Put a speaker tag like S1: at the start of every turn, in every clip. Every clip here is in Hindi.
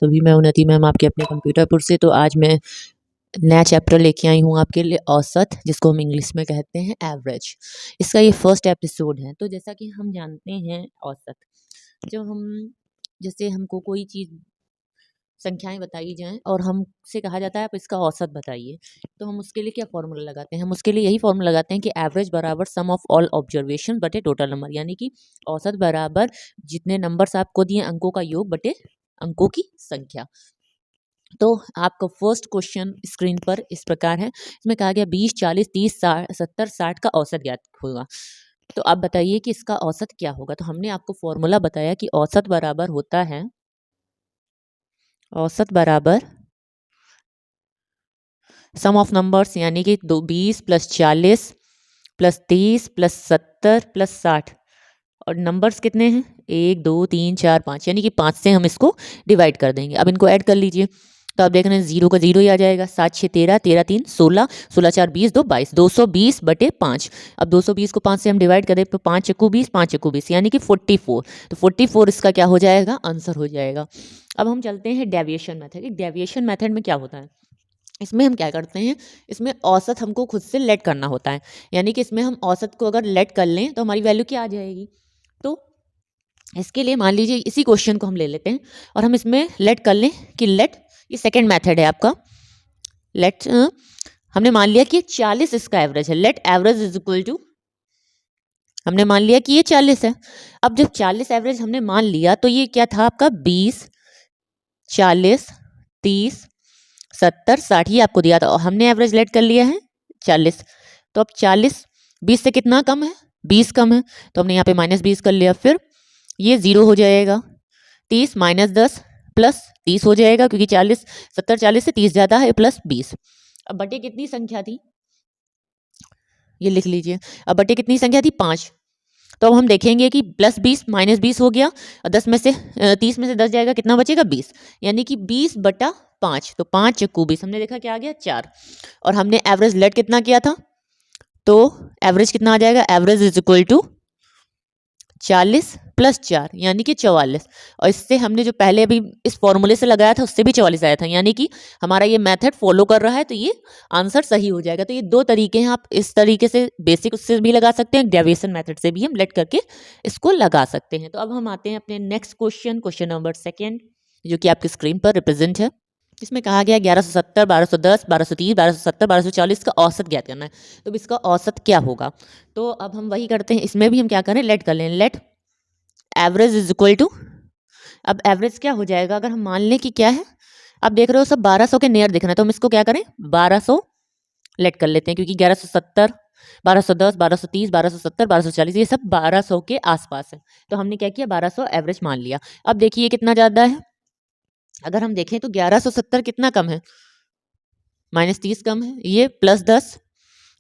S1: सभी। मैं उन्नति मैम आपके अपने कंप्यूटरपुर से। तो आज मैं नया चैप्टर लेके आई हूँ आपके लिए, औसत, जिसको हम इंग्लिश में कहते हैं एवरेज। इसका ये फर्स्ट एपिसोड है। तो जैसा कि हम जानते हैं औसत, जब हम जैसे हमको कोई चीज़ संख्याएं बताई जाएं और हमसे कहा जाता है आप इसका औसत बताइए, तो हम उसके लिए क्या फॉर्मूला लगाते हैं? हम उसके लिए यही फॉर्मूला लगाते हैं कि एवरेज बराबर सम ऑफ ऑल ऑब्जर्वेशन बटे टोटल नंबर, यानी कि औसत बराबर जितने नंबर्स आपको दिए अंकों का योग बटे अंकों की संख्या। तो आपका फर्स्ट क्वेश्चन स्क्रीन पर इस प्रकार है। इसमें कहा गया 20, 40, 30, 70, 60 का औसत ज्ञात होगा। तो आप बताइए कि इसका औसत क्या होगा। तो हमने आपको फॉर्मूला बताया कि औसत बराबर होता है, औसत बराबर सम ऑफ नंबर्स, यानी कि 20 प्लस 40 प्लस 30 प्लस 70 प्लस 60। और नंबर्स कितने हैं? 1 2 3 4 5, यानी कि 5 से हम इसको डिवाइड कर देंगे। अब इनको ऐड कर लीजिए तो आप देख रहे हैं 0 का 0 ही आ जाएगा। 7 6 13, 13 3 16, 16 4 20, 2 22, 220 बटे 5। अब 220 को 5 से हम डिवाइड करें तो 5 चक्कू 20, 5 चक्कू 20, यानी कि 44। तो 44 इसका क्या हो जाएगा? आंसर हो जाएगा। अब हम चलते हैं डेविएशन मेथड। डेविएशन मेथड में क्या होता है? इसमें हम क्या करते हैं, इसमें औसत हमको खुद से लेट करना होता है। यानी कि इसमें हम औसत को अगर लेट कर लें तो हमारी वैल्यू क्या आ जाएगी। तो इसके लिए मान लीजिए इसी क्वेश्चन को हम ले लेते हैं और हम इसमें लेट कर लें कि लेट, ये सेकेंड मेथड है आपका। लेट हमने मान लिया कि 40 इसका एवरेज है। Let average is equal to, हमने मान लिया कि ये 40 है। अब जब 40 एवरेज हमने मान लिया तो ये क्या था आपका? 20, 40, 30, 70, 60 ही आपको दिया था और हमने एवरेज लेट कर लिया है 40। तो अब 40 20 से कितना कम है? 20 कम है, तो हमने यहाँ पे -20 कर लिया। फिर ये 0 हो जाएगा। 30 - 10 प्लस 30 हो जाएगा, क्योंकि 40 70 40 से 30 ज़्यादा है, प्लस 20। अब बटे कितनी संख्या थी, ये लिख लीजिए। अब बटे कितनी संख्या थी? 5। तो अब हम देखेंगे कि +20 -20 हो गया और 10 में से 30 में से 10 जाएगा, कितना बचेगा? 20, यानी कि 20 बटा 5। तो 5 चक्कू 20, हमने देखा क्या आ गया? 4। और हमने एवरेज लेट कितना किया था, तो एवरेज कितना आ जाएगा? Average is equal to 40 plus 4, यानी कि 44। और इससे हमने जो पहले अभी इस फॉर्मूले से लगाया था उससे भी 44 आया था, यानी कि हमारा ये मेथड फॉलो कर रहा है, तो ये आंसर सही हो जाएगा। तो ये दो तरीके हैं, आप इस तरीके से बेसिक उससे भी लगा सकते हैं, डेविएशन मेथड से भी हम लेट करके इसको लगा सकते हैं। तो अब हम आते हैं अपने next question, question number second, जो कि आपकी स्क्रीन पर रिप्रेजेंट है। इसमें कहा गया 1170, 1210, 1230, 1270, 1240 का औसत ज्ञात करना है। तो इसका औसत क्या होगा? तो अब हम वही करते हैं, इसमें भी हम क्या करें? लेट कर लें। Let average is equal to, अब एवरेज क्या हो जाएगा अगर हम मान लें कि क्या है, आप देख रहे हो सब 1200 के नियर दिख रहा है, तो हम इसको क्या करें? 1200 लेट कर लेते हैं, क्योंकि 1170, 1210, 1230, 1270, 1240 ये सब 1200 के आसपास है। तो हमने क्या किया? 1200 एवरेज मान लिया। अब देखिए कितना ज़्यादा है। अगर हम देखें तो 1170 कितना कम है? -30 कम है। ये +10,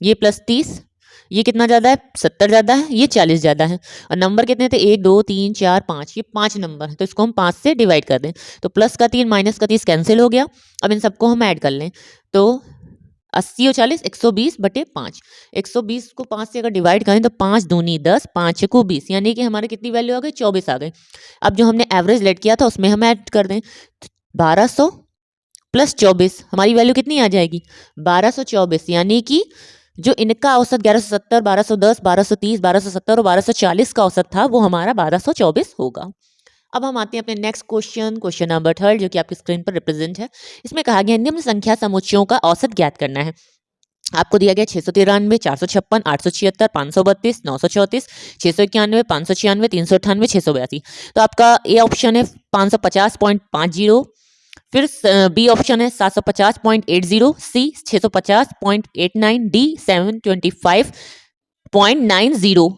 S1: ये +30, ये कितना ज़्यादा है? 70 ज़्यादा है, ये 40 ज़्यादा है। और नंबर कितने थे? 1 2 3 4 5, ये 5 नंबर है, तो इसको हम 5 से डिवाइड कर दें तो प्लस का 3 माइनस का 30 कैंसिल हो गया। अब इन सबको हम ऐड कर लें तो 80 और 40, 120 बटे 5। 120 को 5 से अगर डिवाइड करें तो 5 दूनी 10, 5 को 20, यानी कि हमारे कितनी वैल्यू आ गई? 24 आ गई। अब जो हमने एवरेज लेट किया था उसमें हम ऐड कर दें 1200 प्लस 24, हमारी वैल्यू कितनी आ जाएगी? 1224, यानी कि जो इनका औसत 1170, 1210, 1230, 1270 और 1240 का औसत था वो हमारा 1224 होगा। अब हम आते हैं अपने next question, question number third, जो कि आपकी स्क्रीन पर रिप्रेजेंट है। इसमें कहा गया निम्न संख्या समुच्चयों का औसत ज्ञात करना है। आपको दिया गया 693, 456, 876, 532, 934, 691, 596, 398, 682। तो आपका ए ऑप्शन है 550.50, फिर बी ऑप्शन है 750.80, सी 650.89, डी 725.90।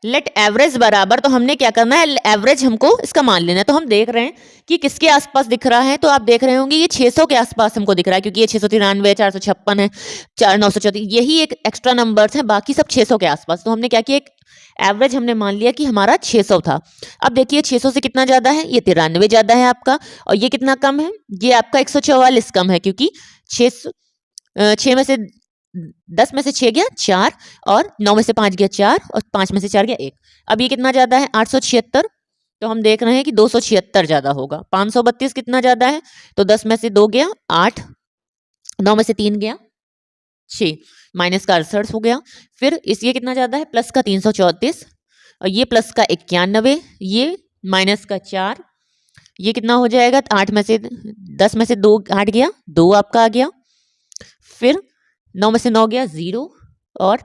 S1: लेट एवरेज बराबर, तो हमने क्या करना है? एवरेज हमको इसका मान लेना है। तो हम देख रहे हैं कि किसके आसपास दिख रहा है, तो आप देख रहे होंगे ये 600 के आसपास हमको दिख रहा है, क्योंकि ये 693, 456 है, 934, यही एक एक्स्ट्रा नंबर्स हैं, बाकी सब 600 के आसपास। तो हमने क्या किया? एक एवरेज हमने मान लिया कि हमारा 600 था। अब देखिए 600 से कितना ज़्यादा है? ये 93 ज़्यादा है आपका। और ये कितना कम है? ये आपका 144 कम है, क्योंकि 6 में से 10 में से 6 गया 4, और 9 में से 5 गया 4, और 5 में से 4 गया 1। अब ये कितना ज़्यादा है? 876। तो हम देख रहे हैं कि 276 ज़्यादा होगा। 532 कितना ज़्यादा है, तो 10 में से 2 गया 8, 9 में से 3 गया 6, माइनस का 68 हो गया। फिर इस ये कितना ज़्यादा है, प्लस का 334, और ये प्लस का 91, ये माइनस का 4, ये कितना हो जाएगा, 8 में से 10 में से 2 हट गया 2 आपका आ गया। फिर 9 में से 9 गया 0, और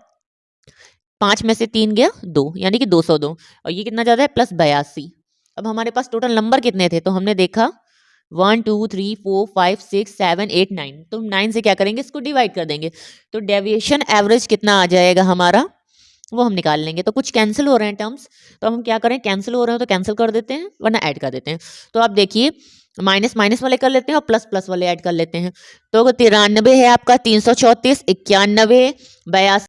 S1: 5 में से 3 गया 2, यानी कि 202, और ये कितना ज़्यादा है, प्लस 82। अब हमारे पास टोटल नंबर कितने थे, तो हमने देखा 1 2 3 4 5 6 7 8 9, तो 9 से क्या करेंगे, इसको डिवाइड कर देंगे, तो डेविएशन एवरेज कितना आ जाएगा हमारा, वो हम निकाल लेंगे। तो कुछ कैंसिल हो रहे हैं टर्म्स, तो हम क्या करें, कैंसिल हो रहे हैं तो कैंसिल कर देते हैं, वरना ऐड कर देते हैं। तो आप देखिए, माइनस माइनस वाले कर लेते हैं और प्लस प्लस वाले ऐड कर लेते हैं। तो 93 है आपका, 334, 91, 82।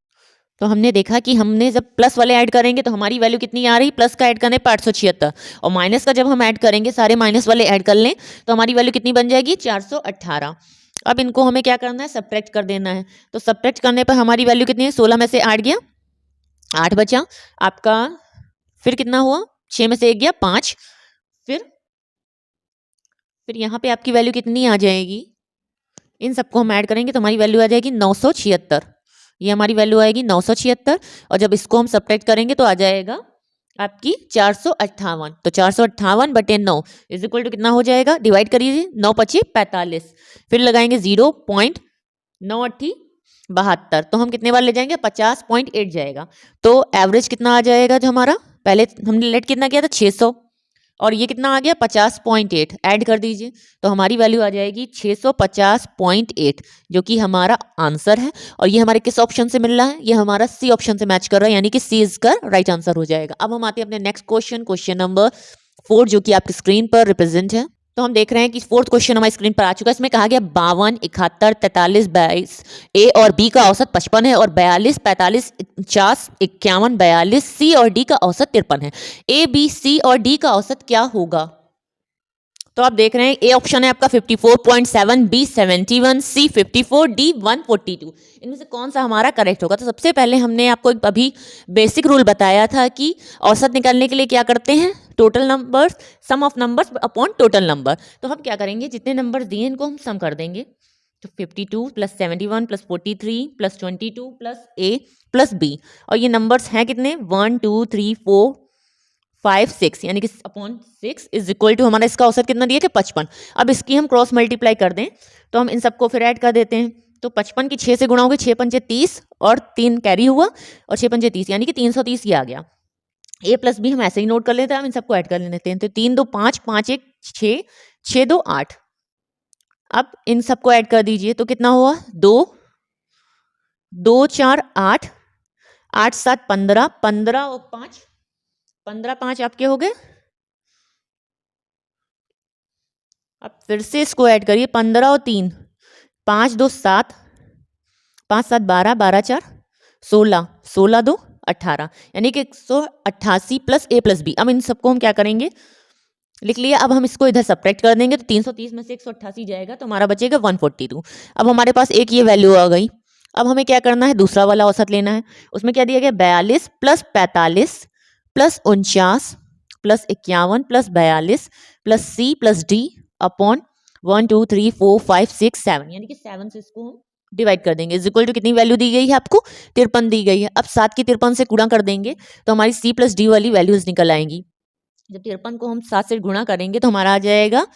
S1: तो हमने देखा कि हमने जब प्लस वाले ऐड करेंगे तो हमारी वैल्यू कितनी आ रही, प्लस का ऐड करने पर 876, और माइनस का जब हम ऐड करेंगे, सारे माइनस वाले ऐड कर लें, तो हमारी वैल्यू कितनी बन जाएगी, 418। अब इनको हमें क्या करना है, सब्ट्रैक्ट कर देना है। तो सब्ट्रैक्ट करने पर हमारी वैल्यू कितनी है, 16 में से 8 गया 8 बचा आपका, फिर कितना हुआ, 6 में से 1 गया 5, फिर यहाँ पे आपकी वैल्यू कितनी आ जाएगी, इन सबको हम ऐड करेंगे तो हमारी वैल्यू आ जाएगी 976। ये हमारी वैल्यू आएगी 976, और जब इसको हम सब्ट्रैक्ट करेंगे तो आ जाएगा आपकी 458। तो 458 बटे 9 इज इक्वल टू कितना हो जाएगा, डिवाइड करिए, 9 पची 45, फिर लगाएंगे 0.972, तो हम कितने बार ले जाएंगे, 50.8 जाएगा। तो एवरेज कितना आ जाएगा, जो हमारा पहले हमने लेट कितना किया था 600, और ये कितना आ गया 50.8, ऐड कर दीजिए, तो हमारी वैल्यू आ जाएगी 650.8, जो कि हमारा आंसर है। और ये हमारे किस ऑप्शन से मिल रहा है, ये हमारा सी ऑप्शन से मैच कर रहा है, यानी कि सी इसका राइट आंसर हो जाएगा। अब हम आते हैं अपने नेक्स्ट क्वेश्चन, क्वेश्चन नंबर 4, जो कि आपकी स्क्रीन पर रिप्रेजेंट है। तो हम देख रहे हैं कि फोर्थ क्वेश्चन हमारी स्क्रीन पर आ चुका है। इसमें कहा गया 52, 71, 43, 22, ए और बी का औसत 55 है, और 42, 45, 50, 51, 42, सी और डी का औसत 53 है। ए, बी, सी और डी का औसत क्या होगा। तो आप देख रहे हैं, ए ऑप्शन है आपका 54.7, बी 71, सी 54, डी 142। इनमें से कौन सा हमारा करेक्ट होगा। तो सबसे पहले हमने आपको अभी बेसिक रूल बताया था कि औसत निकालने के लिए क्या करते हैं, total numbers, sum of numbers upon total number. तो हम क्या करेंगे, जितने नंबर्स दिए इनको हम सम कर देंगे। तो 52 प्लस 71 प्लस 43 प्लस 22 प्लस ए प्लस बी, और ये नंबर्स हैं कितने, 1 2 3 4 5 6, यानी कि अपॉन 6 इज इक्वल टू हमारा इसका औसत कितना दिया कि 55। अब इसकी हम क्रॉस मल्टीप्लाई कर दें तो हम इन सबको फिर ऐड कर देते हैं। तो 55 की 6 से गुणा होगी, 6 पंचे 30, और 3 कैरी हुआ, और 6 पंचे 30, यानी कि 330 ये आ गया। ए प्लस बी हम ऐसे ही नोट कर लेते हैं, हम इन सबको ऐड कर लेते हैं। तो 3 2 5, 5 1 6, 6 2 8। अब इन सबको ऐड कर दीजिए, तो कितना हुआ, 2 2 4 8, 8 7 15, 15 और 5, 15 5 आपके हो गए। अब फिर से इसको ऐड करिए, 15 और 3, 5 2 7, 5 7 12, 12 4 16, 16 2 18, यानी कि 188 प्लस ए प्लस बी। अब इन सबको हम क्या करेंगे, लिख लिया। अब हम इसको इधर सब्ट्रैक्ट कर देंगे, तो 330 में से 188 जाएगा, तो हमारा बचेगा 142। अब हमारे पास एक ये वैल्यू आ गई। अब हमें क्या करना है, दूसरा वाला औसत लेना है। उसमें क्या दिया गया, 42 plus 45 plus 49 plus 51 plus 42 plus C plus D upon 1 2 3 4 5 6 7, यानी कि 7 से इसको हम डिवाइड कर देंगे। इज इक्वल टू कितनी वैल्यू दी गई है आपको, 53 दी गई है। अब 7 की 53 से गुणा कर देंगे तो हमारी सी प्लस डी वाली वैल्यूज निकल आएंगी। जब 53 को हम 7 से गुणा करेंगे तो हमारा आ जाएगा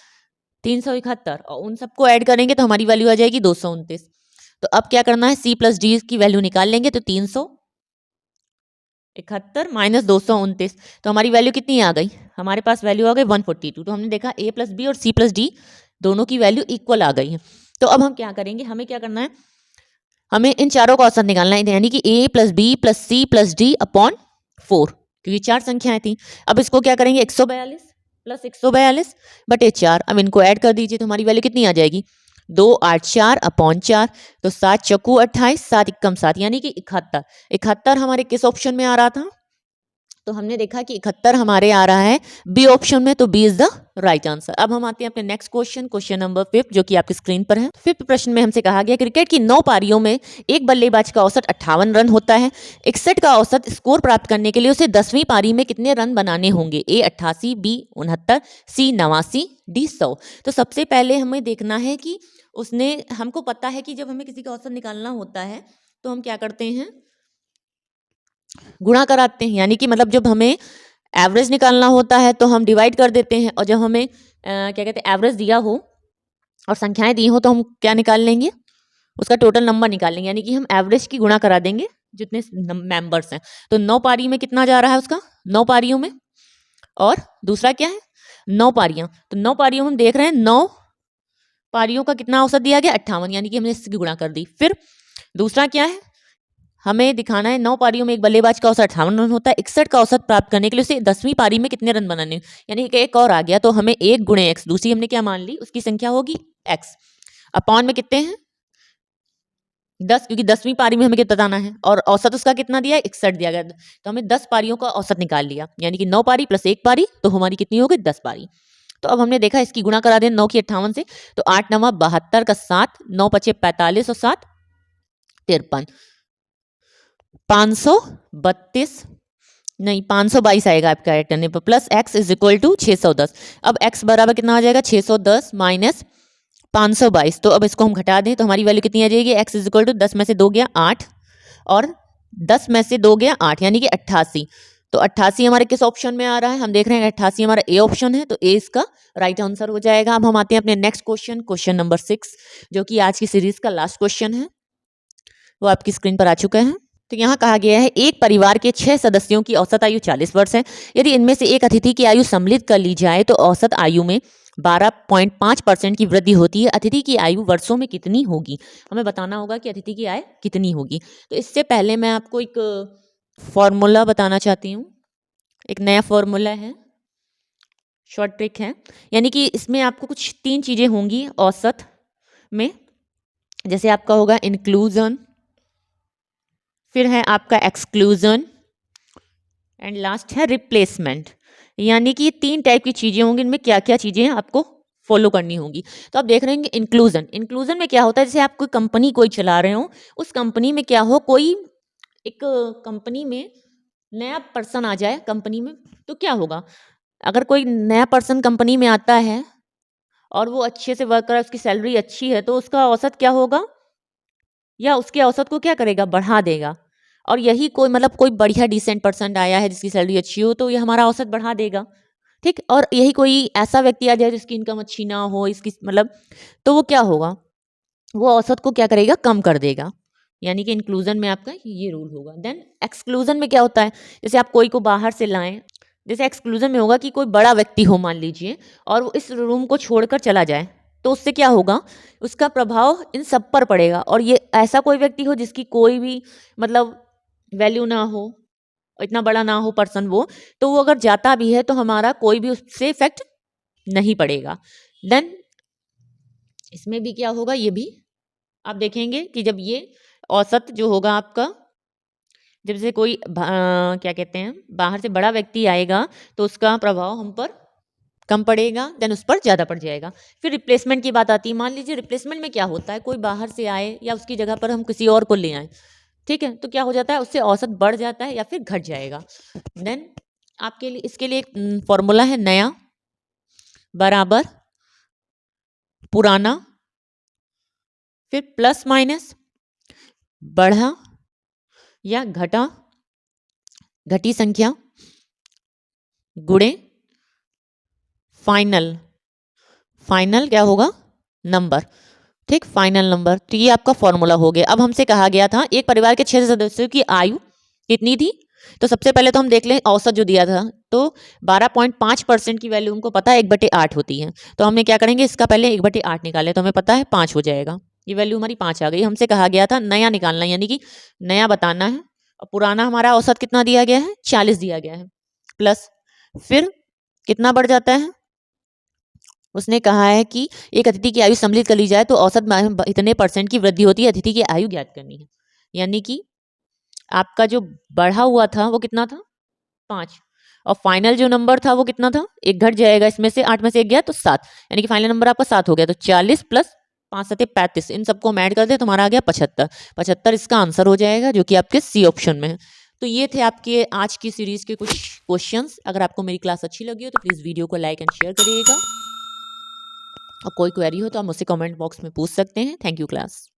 S1: 371, और उन सबको ऐड करेंगे तो हमारी वैल्यू आ जाएगी 229। तो अब क्या करना है, सी प्लस डी की वैल्यू निकाल लेंगे, तो 371 माइनस 229, तो हमारी वैल्यू कितनी आ गई, हमारे पास वैल्यू आ गई 142। तो हमने देखा ए प्लस बी और सी प्लस डी दोनों की वैल्यू इक्वल आ गई है। तो अब हम क्या करेंगे, हमें क्या करना है, हमें इन चारों का औसत निकालना है, यानी कि A plus B plus C plus D upon 4, क्योंकि 4 संख्याएं थी। अब इसको क्या करेंगे, 142 प्लस 142 बटे 4, अब इनको ऐड कर दीजिए, तो हमारी वैल्यू कितनी आ जाएगी, 2 8 4 अपॉन 4, तो 7 चक्कू 28, 7 एकम 7, यानी कि 71। 71 हमारे किस ऑप्शन में आ रहा था, तो हमने देखा कि 71 हमारे आ रहा है बी ऑप्शन में, तो B is the right answer. अब हम आते हैं अपने नेक्स्ट क्वेश्चन, क्वेश्चन नंबर 5, जो कि आपकी स्क्रीन पर है। 5th प्रश्न में हमसे कहा गया क्रिकेट की 9 पारियों में एक बल्लेबाज का औसत 58 रन होता है। 61 का औसत स्कोर प्राप्त करने के लिए उसे 10वीं पारी में कितने रन बनाने होंगे? ए 88, बी 69, सी 89, डी 100। तो सबसे पहले हमें देखना है कि उसने, हमको पता है कि जब हमें किसी का औसत निकालना होता है तो हम क्या करते हैं, गुणा कराते हैं। यानी कि मतलब जब हमें एवरेज निकालना होता है तो हम डिवाइड कर देते हैं, और जब हमें क्या कहते हैं एवरेज दिया हो और संख्याएं दी हो तो हम क्या निकाल लेंगे, उसका टोटल नंबर निकाल लेंगे। यानी कि हम एवरेज की गुणा करा देंगे जितने मेंबर्स हैं। तो 9 पारी में कितना जा रहा है उसका, 9 पारियों में, और दूसरा क्या है 9 पारियां। तो 9 पारियों में हम देख रहे हैं 9 पारियों का कितना औसत दिया गया 58, यानी कि हमने इसकी गुणा कर दी। फिर दूसरा क्या है, हमें दिखाना है 9 पारियों में एक बल्लेबाज का औसत 58 रन होता है। 61 का औसत प्राप्त करने के लिए उसे 10वीं पारी में कितने रन बनाने, यानी कि एक और आ गया, तो हमें 1 गुणे एक्स, दूसरी हमने क्या मान ली, उसकी संख्या होगी एक्स, अपॉन में कितने हैं 10, क्योंकि 10वीं पारी में हमें कितना बताना है, और औसत उसका कितना दिया है 61 दिया गया, तो हमें 10 पारियों का औसत निकाल लिया, यानी कि 9 पारी प्लस 1 पारी, तो हमारी कितनी हो गई 10 पारी। तो अब हमने देखा इसकी गुणा करा दें 9 की 58 से, तो 8 9 72 का 7, 9 5 45 और 7 53, 532 नहीं 522 आएगा आपका ऐड करने पर, plus X is equal to 610। अब एक्स बराबर कितना आ जाएगा 610 माइनस 522, तो अब इसको हम घटा दें तो हमारी वैल्यू कितनी आ जाएगी, एक्स इज इक्वल टू 10 में से 2 गया 8, और 10 में से 2 गया 8, यानी कि 88। तो 88 हमारे किस ऑप्शन में आ रहा है, हम देख रहे हैं 88 हमारा ए ऑप्शन है, तो ए इसका राइट आंसर हो जाएगा। अब हम आते हैं अपने नेक्स्ट क्वेश्चन, क्वेश्चन नंबर 6, जो कि आज की सीरीज का लास्ट क्वेश्चन है, वो आपकी स्क्रीन पर आ चुका है। तो यहाँ कहा गया है एक परिवार के 6 सदस्यों की औसत आयु 40 वर्ष है। यदि इनमें से एक अतिथि की आयु सम्मिलित कर ली जाए तो औसत आयु में 12.5% की वृद्धि होती है। अतिथि की आयु वर्षों में कितनी होगी, हमें बताना होगा कि अतिथि की आय कितनी होगी। तो इससे पहले मैं आपको एक फॉर्मूला बताना चाहती हूँ, एक नया फॉर्मूला है, शॉर्ट ट्रिक है। यानी कि इसमें आपको कुछ 3 चीज़ें होंगी औसत में, जैसे आपका होगा इंक्लूजन, फिर है आपका एक्सक्लूजन, एंड लास्ट है रिप्लेसमेंट। यानी कि 3 टाइप की चीज़ें होंगी, इनमें क्या क्या चीज़ें आपको फॉलो करनी होंगी। तो आप देख रहे हैं इंक्लूजन, इंक्लूजन में क्या होता है, जैसे आप कोई कंपनी कोई चला रहे हो, उस कंपनी में क्या हो, कोई एक कंपनी में नया पर्सन आ जाए कंपनी में, तो क्या होगा, अगर कोई नया पर्सन कंपनी में आता है और वो अच्छे से वर्क कर रहा है, उसकी सैलरी अच्छी है, तो उसका औसत क्या होगा, या उसके औसत को क्या करेगा, बढ़ा देगा। और यही कोई मतलब कोई बढ़िया डिसेंट पर्सन आया है जिसकी सैलरी अच्छी हो, तो ये हमारा औसत बढ़ा देगा, ठीक। और यही कोई ऐसा व्यक्ति आ जाए जिसकी इनकम अच्छी ना हो, इसकी मतलब, तो वो क्या होगा, वो औसत को क्या करेगा, कम कर देगा। यानी कि इंक्लूजन में आपका ये रूल होगा। देन एक्सक्लूजन में क्या होता है, जैसे आप कोई को बाहर से लाएं, जैसे एक्सक्लूजन में होगा कि कोई बड़ा व्यक्ति हो मान लीजिए, और वो इस रूम को छोड़कर चला जाए, तो उससे क्या होगा, उसका प्रभाव इन सब पर पड़ेगा। और ये ऐसा कोई व्यक्ति हो जिसकी कोई भी मतलब वैल्यू ना हो, इतना बड़ा ना हो पर्सन वो, तो वो अगर जाता भी है तो हमारा कोई भी उससे इफेक्ट नहीं पड़ेगा। देन इसमें भी क्या होगा, ये भी आप देखेंगे कि जब ये औसत जो होगा आपका, जब से कोई क्या कहते हैं बाहर से बड़ा व्यक्ति आएगा तो उसका प्रभाव हम पर कम पड़ेगा, देन उस पर ज़्यादा पड़ जाएगा। फिर रिप्लेसमेंट की बात आती है, मान लीजिए रिप्लेसमेंट में क्या होता है, कोई बाहर से आए या उसकी जगह पर हम किसी और को ले आए, ठीक है, तो क्या हो जाता है, उससे औसत बढ़ जाता है या फिर घट जाएगा। देन आपके लिए इसके लिए एक फॉर्मूला है, नया बराबर पुराना, फिर प्लस माइनस बढ़ा या घटा, घटी संख्या गुणे फाइनल, फाइनल क्या होगा नंबर, ठीक, फाइनल नंबर। तो ये आपका फॉर्मूला हो गया। अब हमसे कहा गया था एक परिवार के 6 सदस्यों की आयु कितनी थी, तो सबसे पहले तो हम देख लें औसत जो दिया था, तो 12.5% की वैल्यू हमको पता है 1/8 होती है। तो हमने क्या करेंगे, इसका पहले 1/8 निकाले, तो हमें पता है 5 हो जाएगा, ये वैल्यू हमारी 5 आ गई। हमसे कहा गया था नया निकालना, यानी कि नया बताना है, और पुराना हमारा औसत कितना दिया गया है 40 दिया गया है, प्लस फिर कितना बढ़ जाता है, उसने कहा है कि एक अतिथि की आयु सम्मिलित कर ली जाए तो औसत में इतने % की वृद्धि होती है, अतिथि की आयु ज्ञात करनी है। यानी कि आपका जो बढ़ा हुआ था वो कितना था 5 और फाइनल जो नंबर था वो कितना था, एक घट जाएगा इसमें से, 8 में से एक गया तो 7, यानी कि फाइनल नंबर आपका 7 हो गया। तो 40 प्लस 5 7 35, इन सबको हम ऐड कर दे तुम्हारा आ गया 75। 75 इसका आंसर हो जाएगा, जो कि आपके सी ऑप्शन में है। तो ये थे आपके आज की सीरीज के कुछ क्वेश्चंस। अगर आपको मेरी क्लास अच्छी लगी हो तो प्लीज़ वीडियो को लाइक एंड शेयर करिएगा, और कोई क्वेरी हो तो आप मुझसे कमेंट बॉक्स में पूछ सकते हैं। Thank you class.